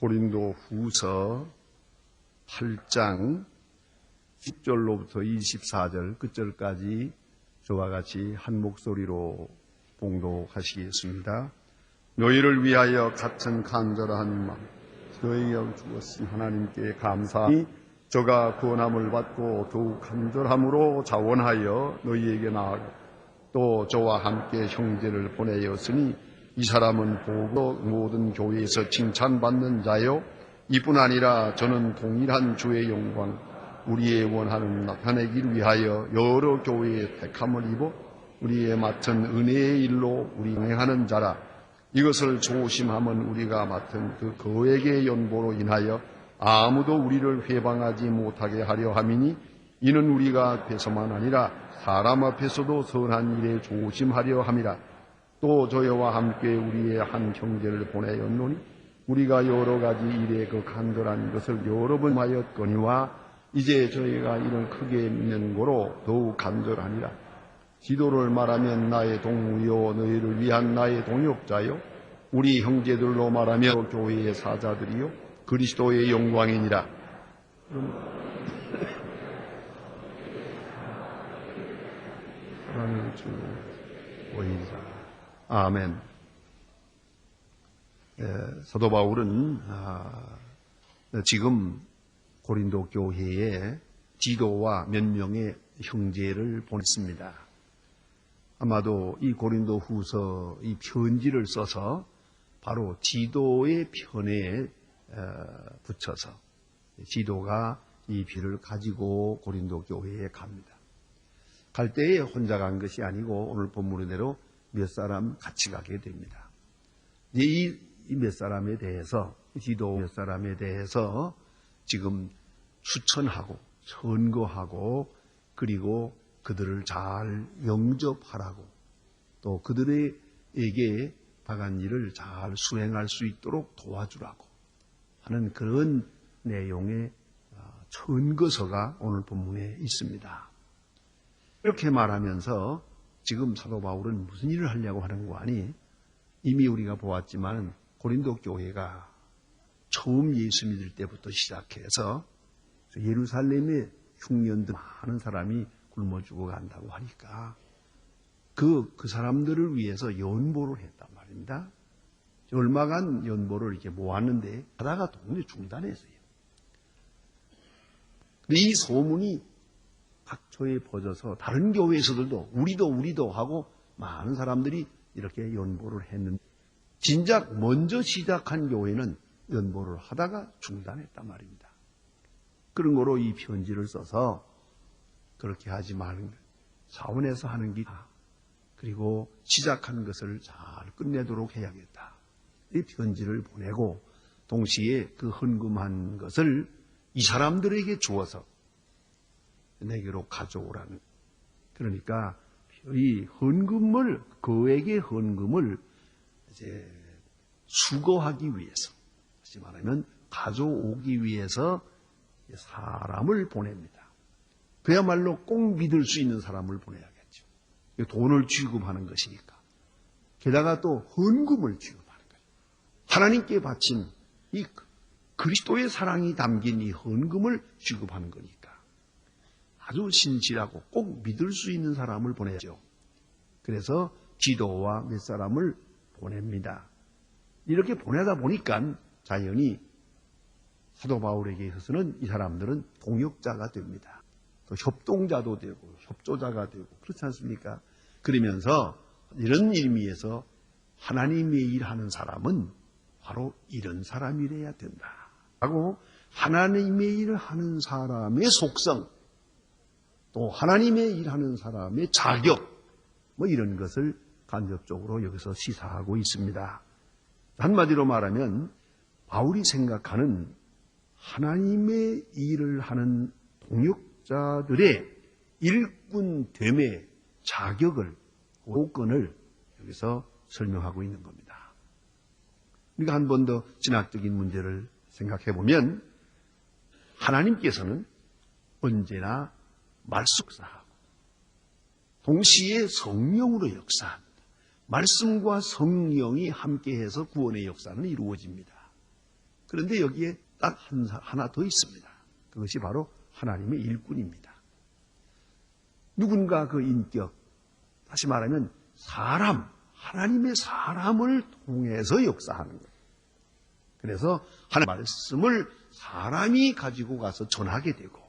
고린도 후서 8장 10절로부터 24절 끝절까지 저와 같이 한 목소리로 봉독하시겠습니다. 너희를 위하여 같은 간절한 마음 너희여 주었으니 하나님께 감사하니 저가 구원함을 받고 더욱 간절함으로 자원하여 너희에게 나아가 또 저와 함께 형제를 보내었으니 이 사람은 보고 모든 교회에서 칭찬받는 자요 이뿐 아니라 저는 동일한 주의 영광 우리의 원하는 나타내기를 위하여 여러 교회의 택함을 입어 우리의 맡은 은혜의 일로 우리 행하는 자라. 이것을 조심하면 우리가 맡은 그 거액의 연보로 인하여 아무도 우리를 회방하지 못하게 하려 함이니 이는 우리가 앞에서만 아니라 사람 앞에서도 선한 일에 조심하려 함이라. 또 저희와 함께 우리의 한 형제를 보내었노니 우리가 여러 가지 일에 그 간절한 것을 여러 번 하였거니와 이제 저희가 이런 크게 믿는 거로 더욱 간절하니라. 지도를 말하면 나의 동무요 너희를 위한 나의 동역자요 우리 형제들로 말하면 교회의 사자들이요 그리스도의 영광이니라. 하나님 주 보이자. 아멘. 사도 바울은 지금 고린도 교회에 디도와 몇 명의 형제를 보냈습니다. 아마도 이 고린도 후서 이 편지를 써서 바로 디도의 편에 붙여서 디도가 이 비를 가지고 고린도 교회에 갑니다. 갈 때에 혼자 간 것이 아니고 오늘 본문대로 몇 사람 같이 가게 됩니다. 이 몇 사람에 대해서 디도 몇 사람에 대해서 지금 추천하고 선거하고 그리고 그들을 잘 영접하라고 또 그들에게 박한 일을 잘 수행할 수 있도록 도와주라고 하는 그런 내용의 선거서가 오늘 본문에 있습니다. 이렇게 말하면서 지금 사도 바울은 무슨 일을 하려고 하는 거 아니? 이미 우리가 보았지만 고린도 교회가 처음 예수 믿을 때부터 시작해서 예루살렘에 흉년들 많은 사람이 굶어 죽어간다고 하니까 그 사람들을 위해서 연보를 했단 말입니다. 얼마간 연보를 이렇게 모았는데 하다가 동네 중단했어요. 이 소문이 각처에 퍼져서 다른 교회에서들도 우리도 하고 많은 사람들이 이렇게 연보를 했는데 진작 먼저 시작한 교회는 연보를 하다가 중단했단 말입니다. 그런 거로 이 편지를 써서 그렇게 하지 말는 사원에서 하는 게 그리고 시작한 것을 잘 끝내도록 해야겠다. 이 편지를 보내고 동시에 그 헌금한 것을 이 사람들에게 주어서 내게로 가져오라는. 그러니까 이 헌금을 거액의 헌금을 이제 수거하기 위해서, 다시 말하면 가져오기 위해서 사람을 보냅니다. 그야말로 꼭 믿을 수 있는 사람을 보내야겠죠. 돈을 취급하는 것이니까. 게다가 또 헌금을 취급하는 거예요. 하나님께 바친 이 그리스도의 사랑이 담긴 이 헌금을 취급하는 거니까. 아주 신실하고 꼭 믿을 수 있는 사람을 보내죠. 그래서 디도와 몇 사람을 보냅니다. 이렇게 보내다 보니까 자연히 사도 바울에게 있어서는 이 사람들은 동역자가 됩니다. 또 협동자도 되고 협조자가 되고 그렇지 않습니까? 그러면서 이런 의미에서 하나님의 일하는 사람은 바로 이런 사람이래야 된다. 하고 하나님의 일을 하는 사람의 속성 또 하나님의 일하는 사람의 자격 뭐 이런 것을 간접적으로 여기서 시사하고 있습니다. 한마디로 말하면 바울이 생각하는 하나님의 일을 하는 동역자들의 일꾼됨의 자격을 조건을 여기서 설명하고 있는 겁니다. 우리가 한 번 더 진학적인 문제를 생각해 보면 하나님께서는 언제나 말씀사하고 동시에 성령으로 역사합니다. 말씀과 성령이 함께해서 구원의 역사는 이루어집니다. 그런데 여기에 딱 하나 더 있습니다. 그것이 바로 하나님의 일꾼입니다. 누군가 그 인격, 다시 말하면 사람, 하나님의 사람을 통해서 역사하는 거예요. 그래서 하나님의 말씀을 사람이 가지고 가서 전하게 되고,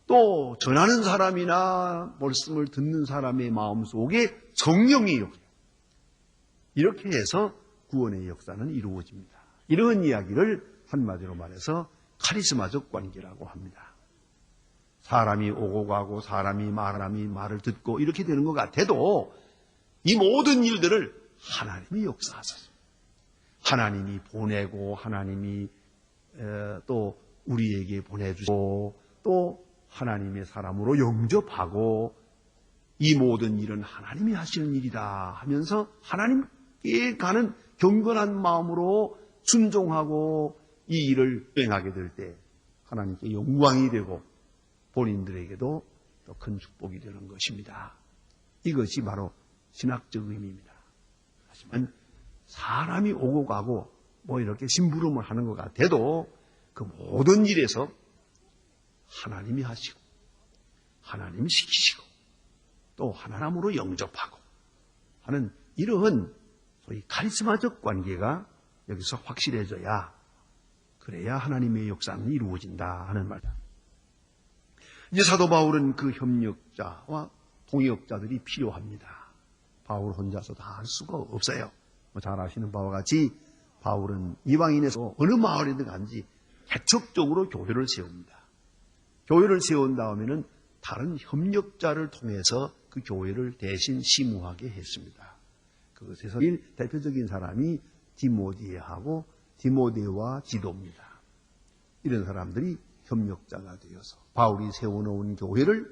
또 전하는 사람이나 말씀을 듣는 사람의 마음속에 성령이 역사, 이렇게 해서 구원의 역사는 이루어집니다. 이런 이야기를 한마디로 말해서 카리스마적 관계라고 합니다. 사람이 오고 가고 사람이 말을 듣고 이렇게 되는 것 같아도 이 모든 일들을 하나님이 역사하셔서 하나님이 보내고 하나님이 또 우리에게 보내주시고 또 하나님의 사람으로 영접하고 이 모든 일은 하나님이 하시는 일이다 하면서 하나님께 가는 경건한 마음으로 순종하고 이 일을 수행하게 될 때 하나님께 영광이 되고 본인들에게도 더 큰 축복이 되는 것입니다. 이것이 바로 신학적 의미입니다. 하지만 사람이 오고 가고 뭐 이렇게 심부름을 하는 것 같아도 그 모든 일에서 하나님이 하시고 하나님이 시키시고 또 하나님으로 영접하고 하는 이러한 소위 카리스마적 관계가 여기서 확실해져야 그래야 하나님의 역사는 이루어진다 하는 말이다. 이제 사도 바울은 그 협력자와 동역자들이 필요합니다. 바울 혼자서 다 할 수가 없어요. 잘 아시는 바와 같이 바울은 이방인에서 어느 마을에든 간지 개척적으로 교회를 세웁니다. 교회를 세운 다음에는 다른 협력자를 통해서 그 교회를 대신 심우하게 했습니다. 그것에서 대표적인 사람이 디모데하고 디모데와 디도입니다. 이런 사람들이 협력자가 되어서 바울이 세워놓은 교회를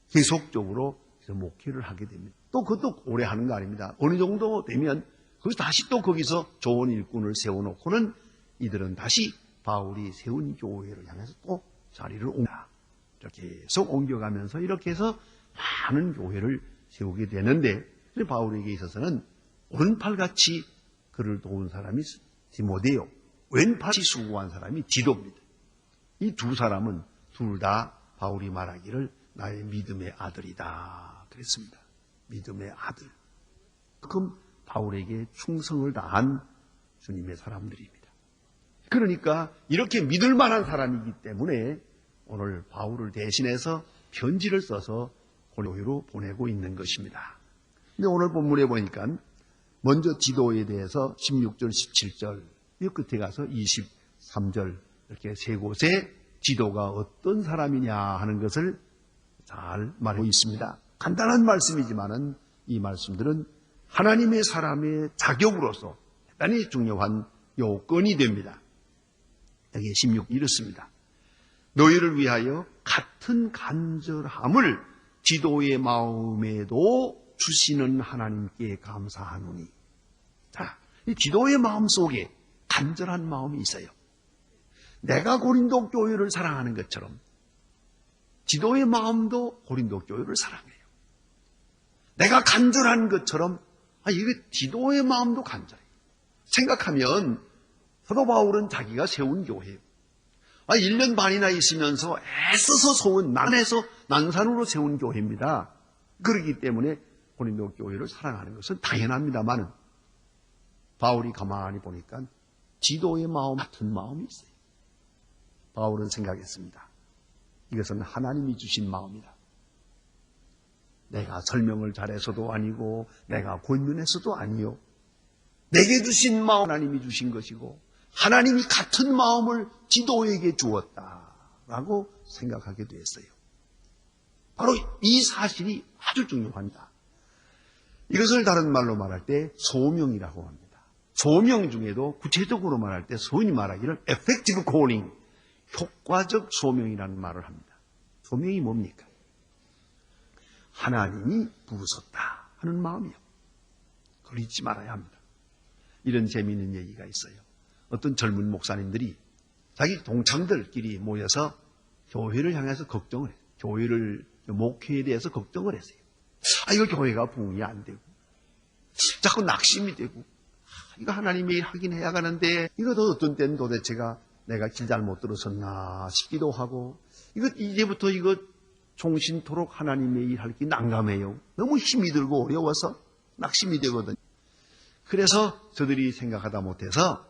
계속적으로 목회를 하게 됩니다. 또 그것도 오래 하는 거 아닙니다. 어느 정도 되면 다시 또 거기서 좋은 일꾼을 세워놓고는 이들은 다시 바울이 세운 교회를 향해서 또 자리를 옮깁니다. 이렇게 계속 옮겨가면서 이렇게 해서 많은 교회를 세우게 되는데 바울에게 있어서는 오른팔같이 그를 도운 사람이 디모데요, 왼팔이 수고한 사람이 디도입니다. 이 두 사람은 둘 다 바울이 말하기를 나의 믿음의 아들이다 그랬습니다. 믿음의 아들. 그럼 바울에게 충성을 다한 주님의 사람들입니다. 그러니까 이렇게 믿을 만한 사람이기 때문에 오늘 바울을 대신해서 편지를 써서 고린도로 보내고 있는 것입니다. 근데 오늘 본문에 보니까 먼저 디도에 대해서 16절, 17절, 이 끝에 가서 23절 이렇게 세 곳에 디도가 어떤 사람이냐 하는 것을 잘 말하고 있습니다. 간단한 말씀이지만은 이 말씀들은 하나님의 사람의 자격으로서 대단히 중요한 요건이 됩니다. 여기 16 이렇습니다. 너희를 위하여 같은 간절함을 디도의 마음에도 주시는 하나님께 감사하노니. 자, 이 디도의 마음 속에 간절한 마음이 있어요. 내가 고린도 교회를 사랑하는 것처럼 디도의 마음도 고린도 교회를 사랑해요. 내가 간절한 것처럼 이게 디도의 마음도 간절해요. 생각하면 사도 바울은 자기가 세운 교회예요. 1년 반이나 있으면서 애써서 세운 난산으로 세운 교회입니다. 그렇기 때문에 고린도 교회를 사랑하는 것은 당연합니다만 바울이 가만히 보니까 디도의 마음 같은 마음이 있어요. 바울은 생각했습니다. 이것은 하나님이 주신 마음이다. 내가 설명을 잘해서도 아니고 내가 권면해서도 아니요. 내게 주신 마음 하나님이 주신 것이고 하나님이 같은 마음을 디도에게 주었다라고 생각하게 되었어요. 바로 이 사실이 아주 중요합니다. 이것을 다른 말로 말할 때 소명이라고 합니다. 소명 중에도 구체적으로 말할 때 소위 말하기를 effective calling, 효과적 소명이라는 말을 합니다. 소명이 뭡니까? 하나님이 부르셨다 하는 마음이요. 그걸 잊지 말아야 합니다. 이런 재미있는 얘기가 있어요. 어떤 젊은 목사님들이 자기 동창들끼리 모여서 교회를 향해서 걱정을 해요. 교회를, 목회에 대해서 걱정을 했어요. 이거 교회가 부흥이 안 되고 자꾸 낙심이 되고 이거 하나님이 하긴 해야 가는데 이것도 어떤 때는 도대체가 내가 길 잘못 들었었나 싶기도 하고 이제부터 이거 종신토록 하나님의 일 할 게 난감해요. 너무 힘이 들고 어려워서 낙심이 되거든요. 그래서 저들이 생각하다 못해서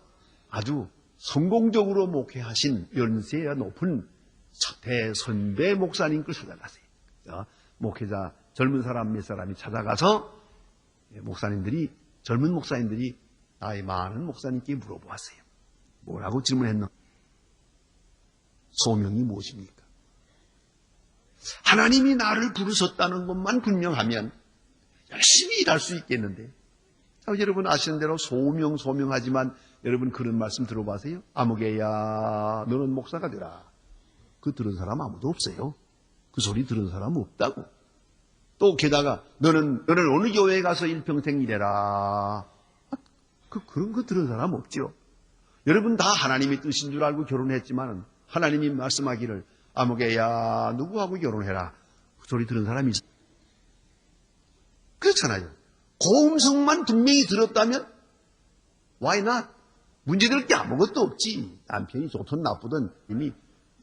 아주 성공적으로 목회하신 연세가 높은 대선배 목사님 걸 찾아가세요. 목회자 젊은 사람 몇 사람이 찾아가서 젊은 목사님들이 나이 많은 목사님께 물어보았어요. 뭐라고 질문했나? 소명이 무엇입니까? 하나님이 나를 부르셨다는 것만 분명하면 열심히 일할 수 있겠는데, 여러분 아시는 대로 소명하지만 여러분 그런 말씀 들어보세요. 아무개야 너는 목사가 되라. 그 들은 사람 아무도 없어요. 그 소리 들은 사람 없다고. 또 게다가 너는 어느 교회에 가서 일평생 일해라. 그런 거 들은 사람 없죠. 여러분 다 하나님의 뜻인 줄 알고 결혼했지만 하나님이 말씀하기를 아무개야 누구하고 결혼해라. 그 소리 들은 사람이 있어요. 그렇잖아요. 고음성만 분명히 들었다면 why not? 문제될 게 아무것도 없지. 남편이 좋든 나쁘든 이미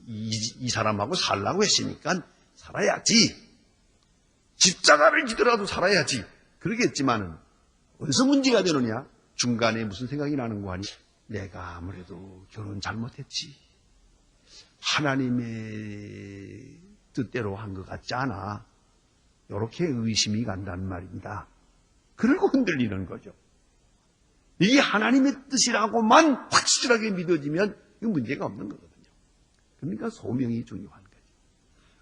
이 사람하고 살라고 했으니까 살아야지. 십자가를 지더라도 살아야지. 그러겠지만은 어디서 문제가 되느냐? 중간에 무슨 생각이 나는 거 아니? 내가 아무래도 결혼 잘못했지. 하나님의 뜻대로 한 것 같지 않아. 이렇게 의심이 간단 말입니다. 그리고 흔들리는 거죠. 이게 하나님의 뜻이라고만 확실하게 믿어지면 이건 문제가 없는 거거든요. 그러니까 소명이 중요한 거죠.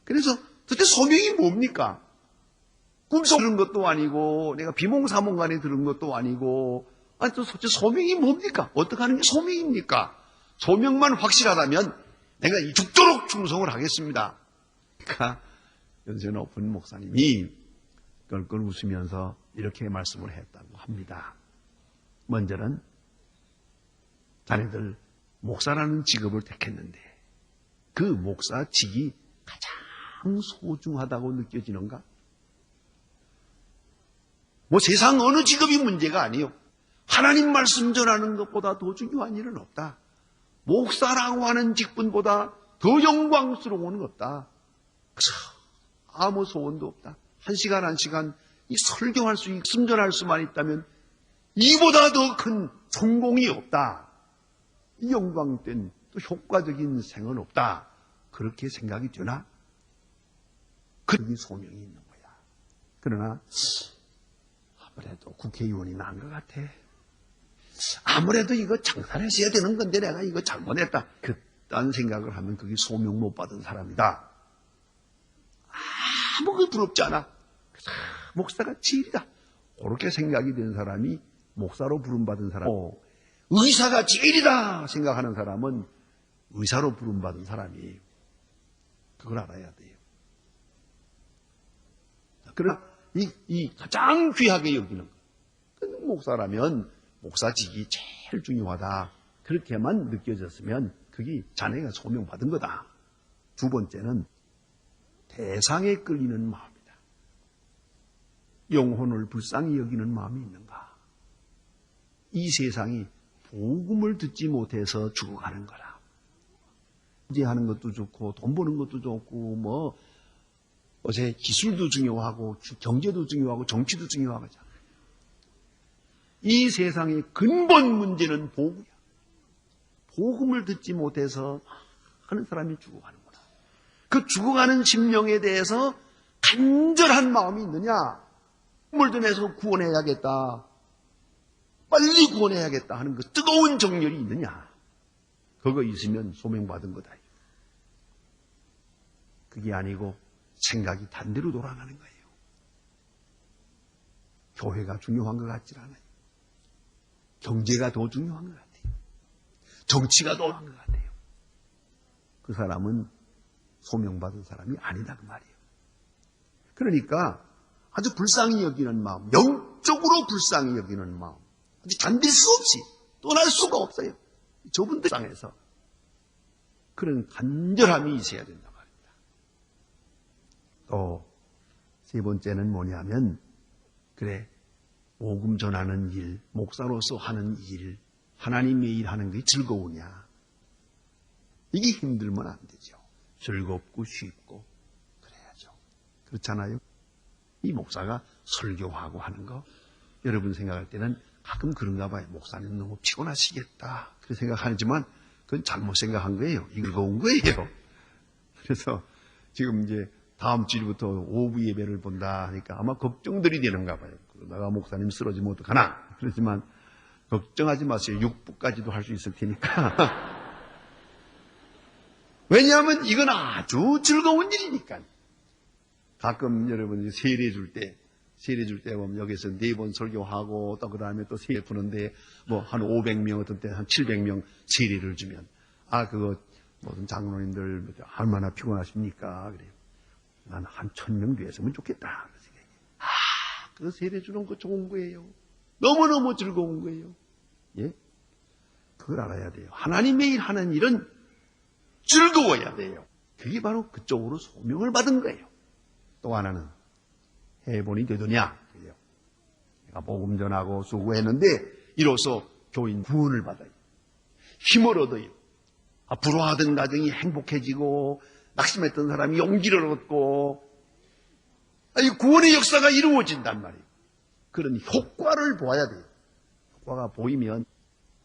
그래서 도대체 소명이 뭡니까? 꿈속 들은 것도 아니고 내가 비몽사몽간에 들은 것도 아니고 또 도대체 소명이 뭡니까? 어떻게 하는 게 소명입니까? 소명만 확실하다면 내가 죽도록 충성을 하겠습니다. 그러니까 연세 높은 목사님이 껄껄 웃으면서 이렇게 말씀을 했다고 합니다. 먼저는 자네들 목사라는 직업을 택했는데 그 목사직이 가장 소중하다고 느껴지는가? 세상 어느 직업이 문제가 아니요. 하나님 말씀 전하는 것보다 더 중요한 일은 없다. 목사라고 하는 직분보다 더 영광스러운 건 없다. 아무 소원도 없다. 한 시간 이 설교할 수, 순전할 수만 있다면 이보다 더 큰 성공이 없다. 이 영광된 또 효과적인 생은 없다. 그렇게 생각이 되나? 그런 소명이 있는 거야. 그러나 아무래도 국회의원이 난 것 같아. 아무래도 이거 장사했어야 되는 건데 내가 이거 잘못했다. 그딴 생각을 하면 그게 소명 못 받은 사람이다. 아무것도 부럽지 않아. 목사가 제일이다. 그렇게 생각이 된 사람이 목사로 부름받은 사람. 의사가 제일이다 생각하는 사람은 의사로 부름받은 사람이에요. 그걸 알아야 돼요. 그러나 이 가장 귀하게 여기는 것. 목사라면 목사직이 제일 중요하다. 그렇게만 느껴졌으면 그게 자네가 소명받은 거다. 두 번째는 대상에 끌리는 마음이다. 영혼을 불쌍히 여기는 마음이 있는가? 이 세상이 복음을 듣지 못해서 죽어가는 거라. 문제하는 것도 좋고 돈 버는 것도 좋고 어제 기술도 중요하고 경제도 중요하고 정치도 중요하고 이 세상의 근본 문제는 복음이야. 복음을 듣지 못해서 하는 사람이 죽어가는구나. 그 죽어가는 심령에 대해서 간절한 마음이 있느냐? 물도 내서 구원해야겠다. 빨리 구원해야겠다 하는 그 뜨거운 정열이 있느냐? 그거 있으면 소명받은 거다. 그게 아니고 생각이 반대로 돌아가는 거예요. 교회가 중요한 것 같지 않아요. 경제가 더 중요한 것 같아요. 정치가 더 중요한 것 같아요. 그 사람은 소명받은 사람이 아니다 그 말이에요. 그러니까 아주 불쌍히 여기는 마음, 영적으로 불쌍히 여기는 마음, 아주 견딜 수 없이 떠날 수가 없어요. 저분들 땅에서 그런 간절함이 있어야 된다 말입니다. 또 세 번째는 뭐냐면 그래 복음 전하는 일, 목사로서 하는 일, 하나님의 일 하는 게 즐거우냐? 이게 힘들면 안 되죠. 즐겁고 쉽고 그래야죠. 그렇잖아요. 이 목사가 설교하고 하는 거 여러분 생각할 때는 가끔 그런가 봐요. 목사님 너무 피곤하시겠다 그렇게 생각하지만 그건 잘못 생각한 거예요. 즐거운 거예요. 그래서 지금 이제 다음 주부터 오후 예배를 본다 하니까 아마 걱정들이 되는가 봐요. 그러다가 목사님 쓰러지면 어떡하나. 그렇지만 걱정하지 마세요. 6부까지도 할 수 있을 테니까. 왜냐하면 이건 아주 즐거운 일이니까. 가끔 여러분 세례 줄 때 보면 여기서 4번 설교하고 또 그 다음에 또 세례 푸는데 뭐 한 500명 어떤 때 한 700명 세례를 주면 그거 모든 장로님들 얼마나 피곤하십니까? 그래요. 난 한 1000명 되었으면 좋겠다. 그 세례 주는 거 좋은 거예요. 너무너무 즐거운 거예요. 예? 그걸 알아야 돼요. 하나님의 일 하는 일은 즐거워야 돼요. 그게 바로 그쪽으로 소명을 받은 거예요. 또 하나는 해본이 되더냐? 그래요. 내가 복음 전하고 수고했는데 이로써 교인 구원을 받아요. 힘을 얻어요. 불화하던 가정이 행복해지고 낙심했던 사람이 용기를 얻고 구원의 역사가 이루어진단 말이에요. 그런 효과를 보아야 돼요. 효과가 보이면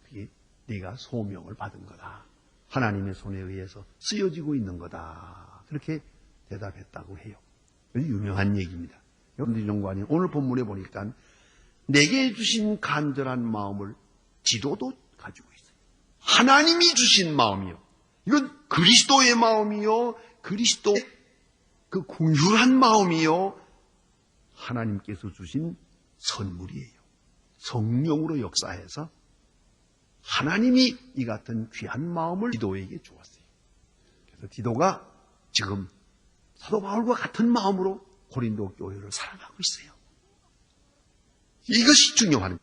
그게 네가 소명을 받은 거다. 하나님의 손에 의해서 쓰여지고 있는 거다. 그렇게 대답했다고 해요. 유명한 얘기입니다. 여러분들이 이런 거 아니에요. 오늘 본문에 보니까 내게 주신 간절한 마음을 디도도 가지고 있어요. 하나님이 주신 마음이요. 이건 그리스도의 마음이요. 그리스도의 그 긍휼한 마음이요. 하나님께서 주신 선물이에요. 성령으로 역사해서 하나님이 이 같은 귀한 마음을 디도에게 주었어요. 그래서 디도가 지금 사도 바울과 같은 마음으로 고린도 교회를 사랑하고 있어요. 이것이 중요한 거예요.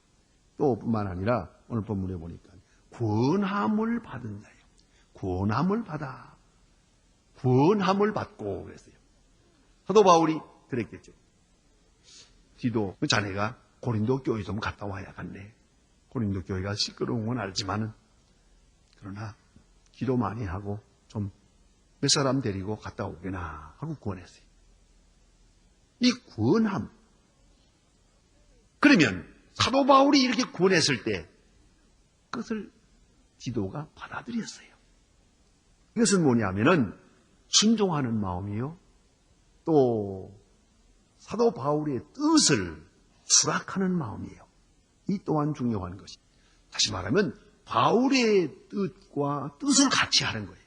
또 뿐만 아니라 오늘 본문에 보니까 구원함을 받은 자예요. 구원함을 받고 그랬어요. 사도 바울이 그랬겠죠. 디도, 자네가 고린도 교회 좀 갔다 와야겠네. 고린도 교회가 시끄러운 건 알지만은 그러나 기도 많이 하고 좀 몇 사람 데리고 갔다 오게나 하고 구원했어요. 이 구원함. 그러면 사도 바울이 이렇게 구원했을 때 그것을 디도가 받아들였어요. 이것은 뭐냐면은 순종하는 마음이요. 또 사도 바울의 뜻을 수락하는 마음이에요. 이 또한 중요한 것이. 다시 말하면 바울의 뜻과 뜻을 같이 하는 거예요.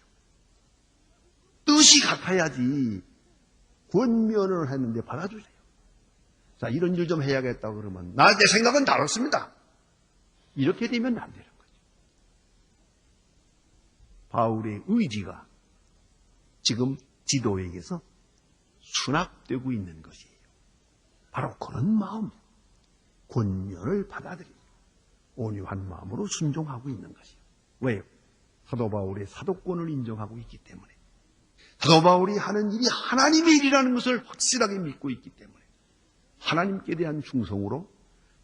뜻이 같아야지 권면을 했는데 받아주세요. 자, 이런 일 좀 해야겠다고 그러면 내 생각은 다릅니다. 이렇게 되면 안 되는 거죠. 바울의 의지가 지금 디도에게서 수납되고 있는 것이에요. 바로 그런 마음, 권면을 받아들이고 온유한 마음으로 순종하고 있는 것이에요. 왜요? 사도 바울의 사도권을 인정하고 있기 때문에. 사도 바울이 하는 일이 하나님의 일이라는 것을 확실하게 믿고 있기 때문에 하나님께 대한 충성으로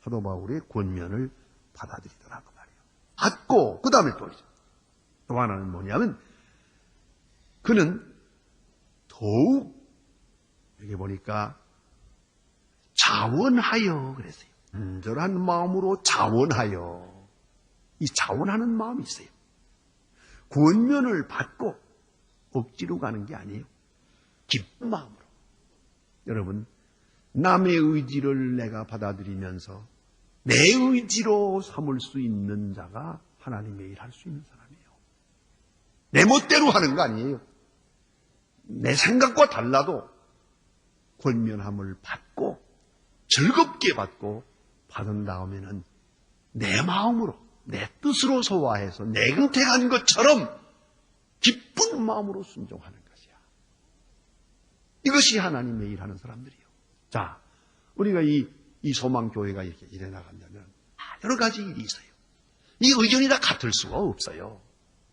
사도 바울의 권면을 받아들이더라고 말이에요. 받고 그 다음에 또 하나는 뭐냐면 그는 더욱 여기 보니까 자원하여 그랬어요. 간절한 마음으로 자원하여. 이 자원하는 마음이 있어요. 권면을 받고 억지로 가는 게 아니에요. 기쁜 마음으로. 여러분, 남의 의지를 내가 받아들이면서 내 의지로 삼을 수 있는 자가 하나님의 일 할 수 있는 사람이에요. 내 멋대로 하는 거 아니에요. 내 생각과 달라도 권면함을 받고 즐겁게 받고 받은 다음에는 내 마음으로 내 뜻으로 소화해서 내 선택한 것처럼 기쁜 마음으로 순종하는 것이야. 이것이 하나님의 일하는 사람들이에요. 자, 우리가 이 소망교회가 이렇게 일해 나간다면 여러 가지 일이 있어요. 이 의견이 다 같을 수가 없어요.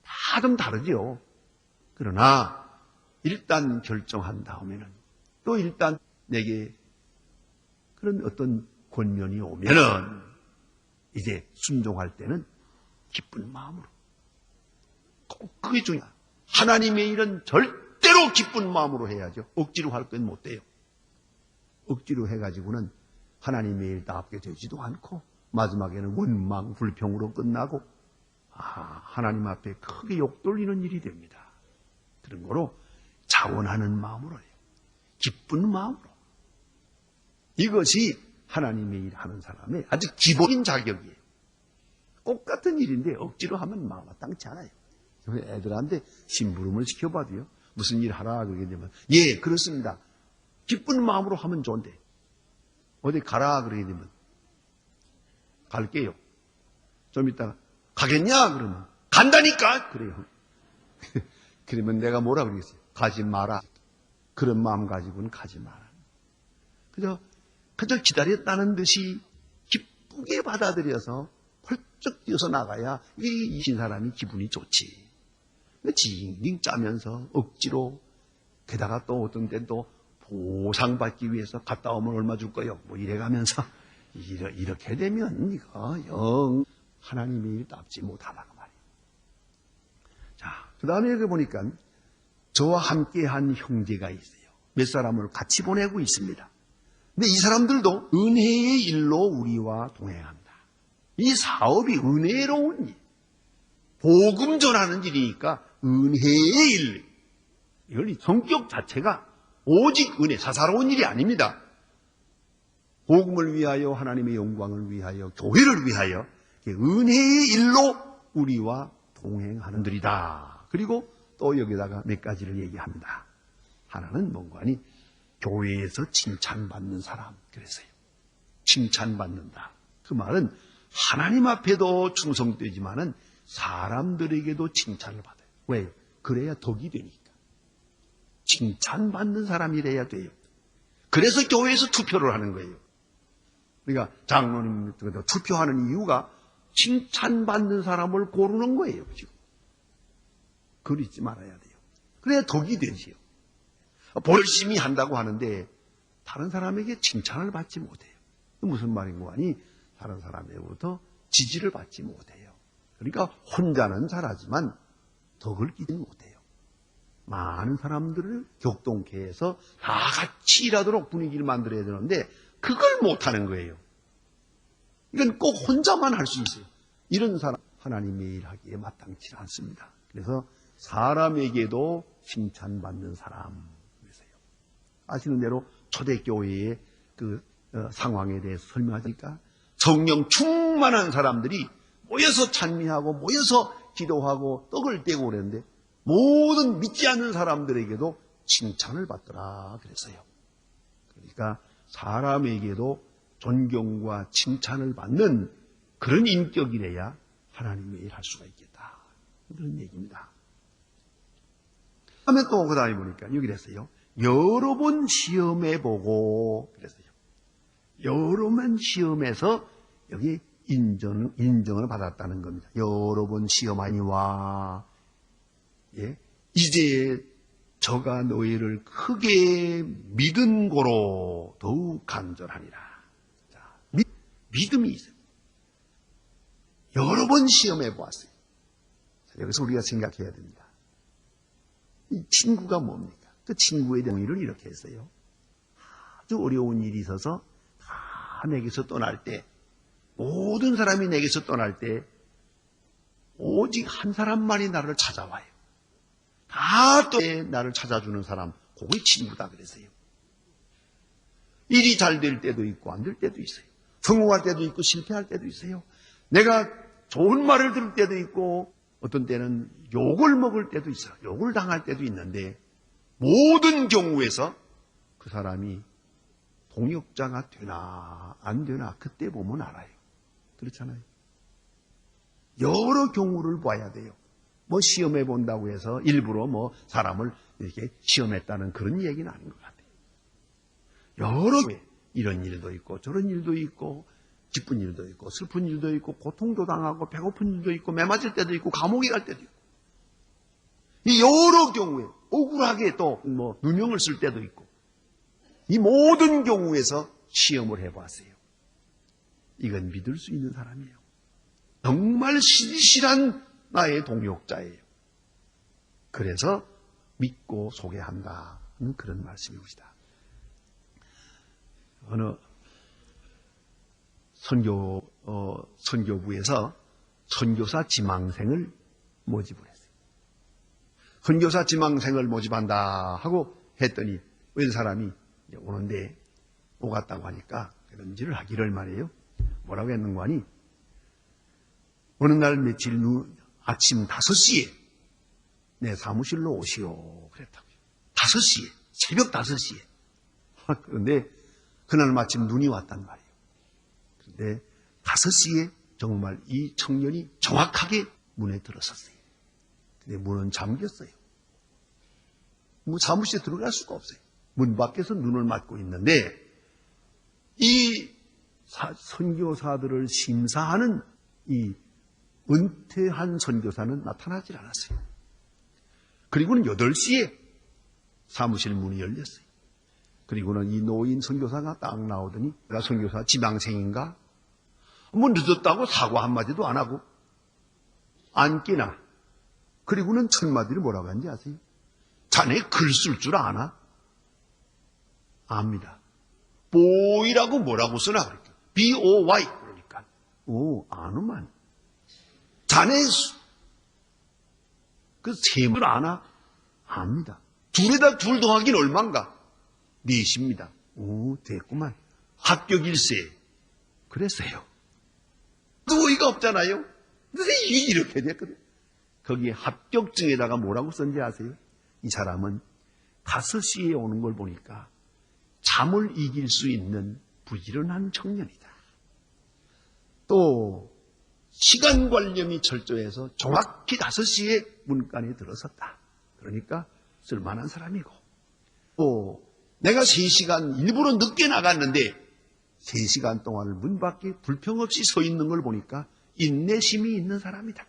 다 좀 다르죠. 그러나 일단 결정한 다음에는 또 일단 내게 그런 어떤 권면이 오면은 이제 순종할 때는 기쁜 마음으로. 꼭 그게 중요해요. 하나님의 일은 절대로 기쁜 마음으로 해야죠. 억지로 할 건 못 돼요. 억지로 해가지고는 하나님의 일답게 되지도 않고 마지막에는 원망, 불평으로 끝나고 하나님 앞에 크게 욕돌리는 일이 됩니다. 그런 거로 자원하는 마음으로 해요. 기쁜 마음으로. 이것이 하나님의 일 하는 사람의 아주 기본인 자격이에요. 똑같은 일인데 억지로 하면 마땅치 않아요. 애들한테 심부름을 시켜봐도요. 무슨 일 하라 그러게 되면 예 그렇습니다. 기쁜 마음으로 하면 좋은데 어디 가라 그러게 되면 갈게요. 좀 이따가 가겠냐 그러면 간다니까 그래요. 그러면 내가 뭐라 그러겠어요? 가지 마라. 그런 마음 가지고는 가지 마라. 그저 기다렸다는 듯이 기쁘게 받아들여서 펄쩍 뛰어서 나가야 이 신사람이 기분이 좋지. 징징 짜면서 억지로 게다가 또 어떤 때는 또 보상받기 위해서 갔다 오면 얼마 줄 거요? 뭐 이래가면서 이렇게 되면 이거 영 하나님의 일답지 못하다고 말이에요. 자, 그 다음에 여기 보니까 저와 함께한 형제가 있어요. 몇 사람을 같이 보내고 있습니다. 근데 이 사람들도 은혜의 일로 우리와 동행한다. 이 사업이 은혜로운 일. 복음 전하는 일이니까 은혜의 일. 이걸 성격 자체가 오직 은혜, 사사로운 일이 아닙니다. 복음을 위하여 하나님의 영광을 위하여 교회를 위하여 은혜의 일로 우리와 동행하는 들이다. 그리고 또 여기다가 몇 가지를 얘기합니다. 하나는 뭔가니 교회에서 칭찬받는 사람 그랬어요. 칭찬받는다. 그 말은 하나님 앞에도 충성되지만은 사람들에게도 칭찬을 받아요. 왜요? 그래야 덕이 되니까. 칭찬받는 사람이래야 돼요. 그래서 교회에서 투표를 하는 거예요. 그러니까 장로님 투표하는 이유가 칭찬받는 사람을 고르는 거예요. 지금. 그걸 잊지 말아야 돼요. 그래야 덕이 되지요. 열심히 한다고 하는데 다른 사람에게 칭찬을 받지 못해요. 무슨 말인고 하니 다른 사람에게부터 지지를 받지 못해요. 그러니까 혼자는 잘하지만 덕을 끼지 못해요. 많은 사람들을 격동케 해서 다 같이 일하도록 분위기를 만들어야 되는데 그걸 못하는 거예요. 이건 꼭 혼자만 할 수 있어요. 이런 사람 하나님의 일하기에 마땅치 않습니다. 그래서 사람에게도 칭찬받는 사람. 그래서요. 아시는 대로 초대교회의 그 상황에 대해서 설명하니까 성령 충만한 사람들이 모여서 찬미하고 모여서 기도하고 떡을 떼고 그랬는데 모든 믿지 않는 사람들에게도 칭찬을 받더라 그랬어요. 그러니까 사람에게도 존경과 칭찬을 받는 그런 인격이래야 하나님의 일 할 수가 있겠다. 그런 얘기입니다. 다음에 또 그 다음에 보니까 여기 그랬어요. 여러 번 시험해보고 그랬어요. 여러 번 시험해서 여기 인정을 받았다는 겁니다. 여러 번 시험하니와 예? 이제 저가 너희를 크게 믿은 고로 더욱 간절하니라. 자, 믿음이 있어요. 여러 번 시험해 보았어요. 여기서 우리가 생각해야 됩니다. 이 친구가 뭡니까? 그 친구의 동의를 이렇게 했어요. 아주 어려운 일이 있어서 다 내게서 떠날 때, 모든 사람이 내게서 떠날 때 오직 한 사람만이 나를 찾아와요. 다 또 나를 찾아주는 사람, 그게 친구다 그랬어요. 일이 잘 될 때도 있고 안 될 때도 있어요. 성공할 때도 있고 실패할 때도 있어요. 내가 좋은 말을 들을 때도 있고 어떤 때는 욕을 먹을 때도 있어요. 욕을 당할 때도 있는데 모든 경우에서 그 사람이 동역자가 되나 안 되나 그때 보면 알아요. 그렇잖아요. 여러 경우를 봐야 돼요. 뭐 시험해 본다고 해서 일부러 뭐 사람을 이렇게 시험했다는 그런 얘기는 아닌 것 같아요. 여러 개 이런 일도 있고 저런 일도 있고 기쁜 일도 있고 슬픈 일도 있고 고통도 당하고 배고픈 일도 있고 매 맞을 때도 있고 감옥에 갈 때도 있고 이 여러 경우에 억울하게 또 뭐 누명을 쓸 때도 있고 이 모든 경우에서 시험을 해봤어요. 이건 믿을 수 있는 사람이에요. 정말 신실한 나의 동역자예요. 그래서 믿고 소개한다는 그런 말씀입니다. 어느 선교부에서 선교사 지망생을 모집을 했어요. 선교사 지망생을 모집한다 하고 했더니 웬 사람이 오는데 오갔다고 하니까 그런지를 하기를 말이에요. 뭐라고 했는가 하니 어느 날 며칠 아침 5시에 내 사무실로 오시오 그랬다고요. 5시에 새벽 5시에 그런데 그날 마침 눈이 왔단 말이에요. 그런데 5시에 정말 이 청년이 정확하게 문에 들어섰어요. 근데 문은 잠겼어요. 사무실에 들어갈 수가 없어요. 문 밖에서 눈을 맞고 있는데 이 선교사들을 심사하는 이 은퇴한 선교사는 나타나질 않았어요. 그리고는 8시에 사무실 문이 열렸어요. 그리고는 이 노인 선교사가 딱 나오더니 내가 선교사 지망생인가? 뭐 늦었다고 사과 한마디도 안 하고 안 끼나. 그리고는 첫마디를 뭐라고 하는지 아세요? 자네 글 쓸 줄 아나? 압니다. 보이라고 뭐라고 쓰나 그러니까. B-O-Y 그러니까. 오, 아누만. 자네 그 세물 아나? 압니다. 둘에다 둘 더하기는 얼만가? 4입니다. 오, 됐구만. 합격일세. 그랬어요. 어이가 없잖아요. 근데 이렇게 됐거든. 거기에 합격증에다가 뭐라고 썼는지 아세요? 이 사람은 5시에 오는 걸 보니까 잠을 이길 수 있는 부지런한 청년이다. 또 시간관념이 철저해서 정확히 5시에 문간에 들어섰다. 그러니까 쓸만한 사람이고 또 내가 3시간 일부러 늦게 나갔는데 3시간 동안을 문 밖에 불평 없이 서 있는 걸 보니까 인내심이 있는 사람이다.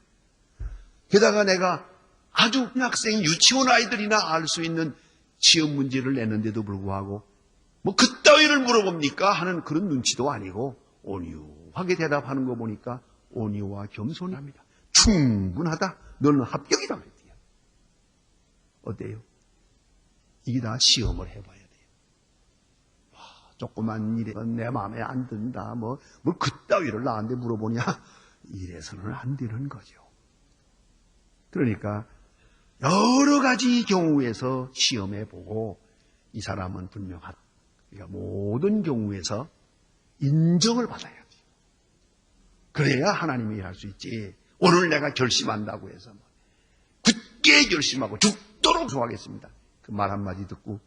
게다가 내가 아주 학생 유치원 아이들이나 알 수 있는 시험 문제를 냈는데도 불구하고 뭐 그따위를 물어봅니까 하는 그런 눈치도 아니고 온유하게 대답하는 거 보니까 온유와 겸손합니다. 충분하다. 너는 합격이다 그랬대요. 어때요? 이게 다 시험을 해봐야 돼요. 와, 조그만 일에 내 마음에 안 든다. 뭐 그따위를 나한테 물어보냐? 이래서는 안 되는 거죠. 그러니까 여러 가지 경우에서 시험해보고 이 사람은 분명하다. 그러니까 모든 경우에서 인정을 받아야 돼요. 그래야 하나님이 일할 수 있지. 오늘 내가 결심한다고 해서 굳게 결심하고 죽도록 소하겠습니다. 그 말 한마디 듣고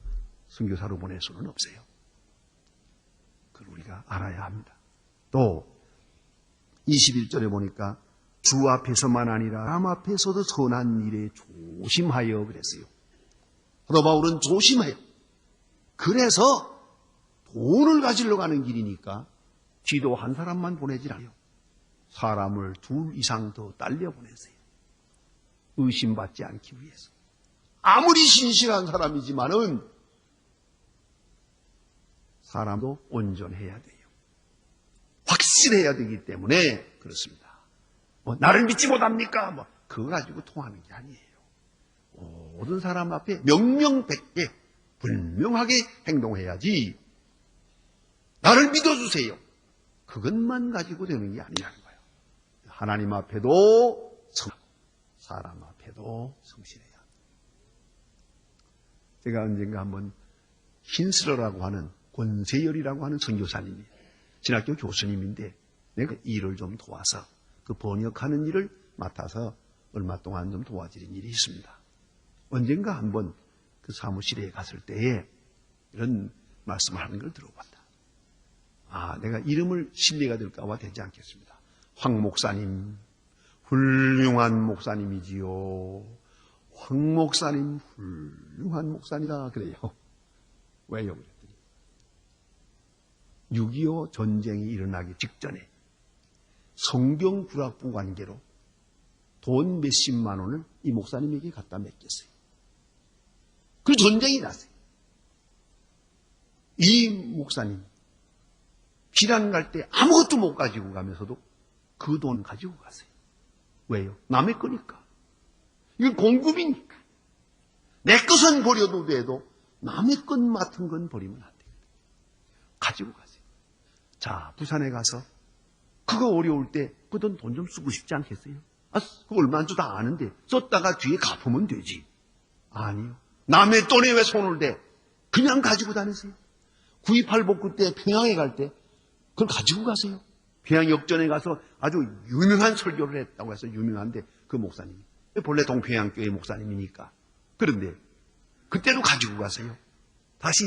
선교사로 보낼 수는 없어요. 그걸 우리가 알아야 합니다. 또 21절에 보니까 주 앞에서만 아니라 남 앞에서도 선한 일에 조심하여 그랬어요. 사도 바울은 조심해요. 그래서 돈을 가지러 가는 길이니까 기도 한 사람만 보내질 않아요. 사람을 2 이상 더 딸려 보내세요. 의심받지 않기 위해서. 아무리 신실한 사람이지만은 사람도 온전해야 돼요. 확실해야 되기 때문에 그렇습니다. 나를 믿지 못합니까? 그거 가지고 통하는 게 아니에요. 모든 사람 앞에 명명백백 분명하게 행동해야지. 나를 믿어주세요. 그것만 가지고 되는 게 아니라는 거예요. 하나님 앞에도 성실하고 사람 앞에도 성실해야 합니다. 제가 언젠가 한번 흰스러라고 하는 권세열이라고 하는 선교사님이 신학교 교수님인데 내가 일을 좀 도와서 그 번역하는 일을 맡아서 얼마 동안 좀 도와드린 일이 있습니다. 언젠가 한번 그 사무실에 갔을 때에 이런 말씀을 하는 걸 들어봤다. 내가 이름을 신뢰가 될까봐 되지 않겠습니다. 황 목사님, 훌륭한 목사님이지요. 황 목사님, 훌륭한 목사니라 그래요. 왜요? 그랬더니 6.25 전쟁이 일어나기 직전에 성경 구락부 관계로 돈 몇십만 원을 이 목사님에게 갖다 맡겼어요. 그 전쟁이 났어요. 이 목사님 비란 갈 때 아무것도 못 가지고 가면서도 그 돈 가지고 가세요. 왜요? 남의 거니까. 이건 공급이니까. 내 것은 버려도 돼도 남의 것 맡은 건 버리면 안 돼요. 가지고 가세요. 자, 부산에 가서 그거 어려울 때 그 돈 좀 쓰고 싶지 않겠어요? 아, 그거 얼마인지 다 아는데 썼다가 뒤에 갚으면 되지. 아니요. 남의 돈에 왜 손을 대? 그냥 가지고 다니세요. 9.28 복구 때 평양에 갈 때 그걸 가지고 가세요. 평양 역전에 가서 아주 유명한 설교를 했다고 해서 유명한데 그 목사님이 본래 동평양교회 목사님이니까. 그런데 그때도 가지고 가세요. 다시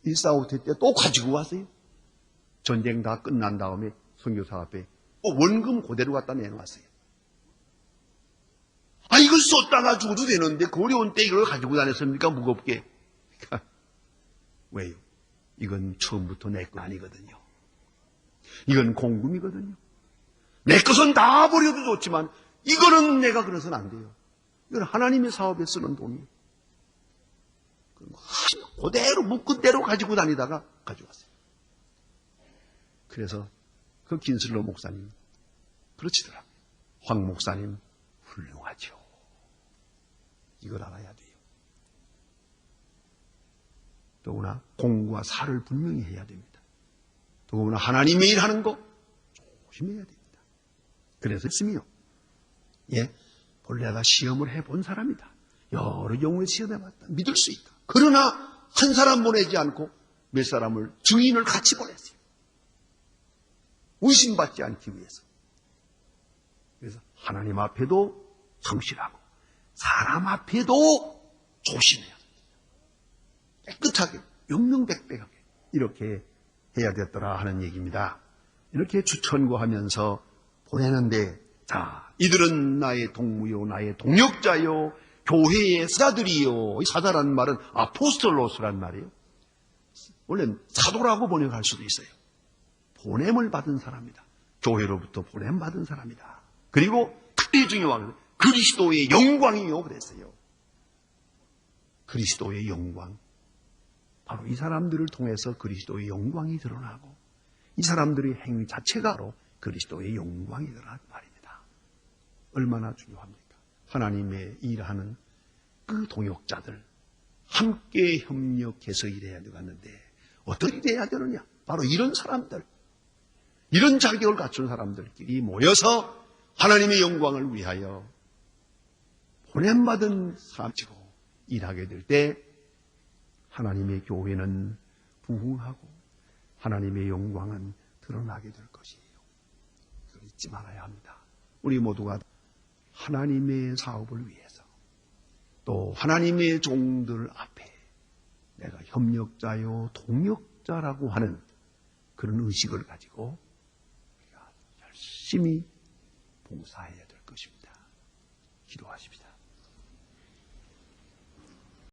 1.45 때 또 가지고 가세요. 전쟁 다 끝난 다음에 선교사 앞에 원금 그대로 갖다 내놓았어요. 아, 이걸 썼다가 죽어도 되는데 그 어려운 때 이걸 가지고 다녔습니까? 무겁게. 왜요? 이건 처음부터 내 거 아니거든요. 이건 공금이거든요. 내 것은 다 버려도 좋지만 이거는 내가 그래서는 안 돼요. 이건 하나님의 사업에 쓰는 돈이에요. 그대로 묶은 대로 가지고 다니다가 가져왔어요. 그래서 그 긴슬러 목사님 그러시더라고요. 황 목사님 훌륭하죠. 이걸 알아야 돼요. 더구나 공과 사를 분명히 해야 됩니다. 더구나 하나님의 일하는 거 조심해야 됩니다. 그래서 있으며 본래 내가 시험을 해본 사람이다. 여러 경우에 시험해봤다. 믿을 수 있다. 그러나 한 사람 보내지 않고 몇 사람을 증인을 같이 보냈어요. 의심받지 않기 위해서. 그래서 하나님 앞에도 성실하고 사람 앞에도 조심해야 됩니다. 깨끗하게 명명백백하게 이렇게 해야 됐더라 하는 얘기입니다. 이렇게 추천고하면서 보내는데 자, 이들은 나의 동무요 나의 동역자요 교회의 사자들이요. 사자라는 말은 아포스톨로스란 말이에요. 원래 사도라고 번역할 수도 있어요. 보냄을 받은 사람이다. 교회로부터 보냄받은 사람이다. 그리고 특히 중요한 것은 그리스도의 영광이요 그랬어요. 그리스도의 영광. 바로 이 사람들을 통해서 그리스도의 영광이 드러나고 이 사람들의 행위 자체가 바로 그리스도의 영광이 드러난 말입니다. 얼마나 중요합니까? 하나님의 일하는 그 동역자들 함께 협력해서 일해야 되겠는데 어떻게 일해야 되느냐? 바로 이런 사람들, 이런 자격을 갖춘 사람들끼리 모여서 하나님의 영광을 위하여 보냄받은 사람이고 일하게 될 때 하나님의 교회는 부흥하고 하나님의 영광은 드러나게 될 것이에요. 그걸 잊지 말아야 합니다. 우리 모두가 하나님의 사업을 위해서 또 하나님의 종들 앞에 내가 협력자요 동역자라고 하는 그런 의식을 가지고 우리가 열심히 봉사해야 될 것입니다. 기도하십시다.